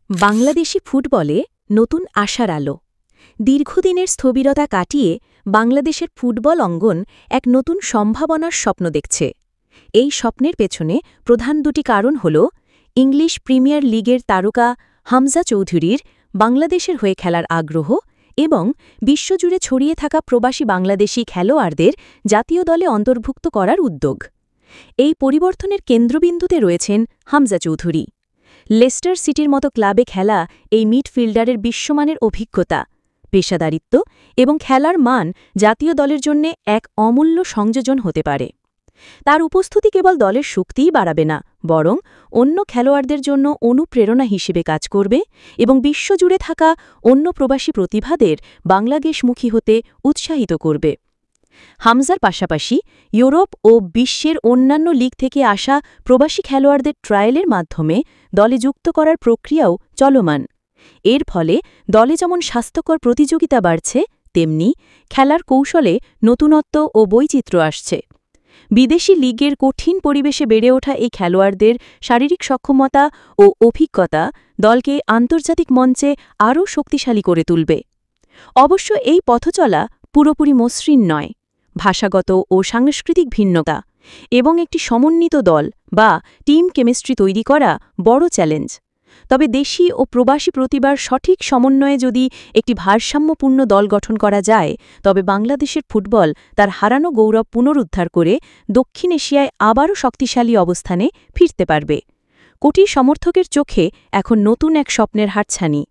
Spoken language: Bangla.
বাংলাদেশি ফুটবলে নতুন আশার আলো। দীর্ঘদিনের স্থবিরতা কাটিয়ে বাংলাদেশের ফুটবল অঙ্গন এক নতুন সম্ভাবনার স্বপ্ন দেখছে। এই স্বপ্নের পেছনে প্রধান দুটি কারণ হল ইংলিশ প্রিমিয়ার লিগের তারকা হামজা চৌধুরীর বাংলাদেশের হয়ে খেলার আগ্রহ এবং বিশ্বজুড়ে ছড়িয়ে থাকা প্রবাসী বাংলাদেশি খেলোয়াড়দের জাতীয় দলে অন্তর্ভুক্ত করার উদ্যোগ। এই পরিবর্তনের কেন্দ্রবিন্দুতে রয়েছেন হামজা চৌধুরী। লেস্টার সিটির মতো ক্লাবে খেলা এই মিডফিল্ডারের বিশ্বমানের অভিজ্ঞতা, পেশাদারিত্ব এবং খেলার মান জাতীয় দলের জন্য এক অমূল্য সংযোজন হতে পারে। তার উপস্থিতি কেবল দলের শক্তিই বাড়াবে না, বরং অন্য খেলোয়াড়দের জন্য অনুপ্রেরণা হিসেবে কাজ করবে এবং বিশ্বজুড়ে থাকা অন্য প্রবাসী প্রতিভাদের বাংলাদেশমুখী হতে উৎসাহিত করবে। হামজার পাশাপাশি ইউরোপ ও বিশ্বের অন্যান্য লিগ থেকে আসা প্রবাসী খেলোয়াড়দের ট্রায়ালের মাধ্যমে দলে যুক্ত করার প্রক্রিয়াও চলমান। এর ফলে দলে যেমন স্বাস্থ্যকর প্রতিযোগিতা বাড়ছে, তেমনি খেলার কৌশলে নতুনত্ব ও বৈচিত্র্য আসছে। বিদেশি লিগের কঠিন পরিবেশে বেড়ে ওঠা এই খেলোয়াড়দের শারীরিক সক্ষমতা ও অভিজ্ঞতা দলকে আন্তর্জাতিক মঞ্চে আরও শক্তিশালী করে তুলবে। অবশ্য এই পথচলা পুরোপুরি মসৃণ নয়। ভাষাগত ও সাংস্কৃতিক ভিন্নতা এবং একটি সমন্বিত দল বা টিম কেমিস্ট্রি তৈরি করা বড় চ্যালেঞ্জ। তবে দেশি ও প্রবাসী প্রতিভার সঠিক সমন্বয়ে যদি একটি ভারসাম্যপূর্ণ দল গঠন করা যায়, তবে বাংলাদেশের ফুটবল তার হারানো গৌরব পুনরুদ্ধার করে দক্ষিণ এশিয়ায় আবারও শক্তিশালী অবস্থানে ফিরতে পারবে। কোটি সমর্থকের চোখে এখন নতুন এক স্বপ্নের হাতছানি।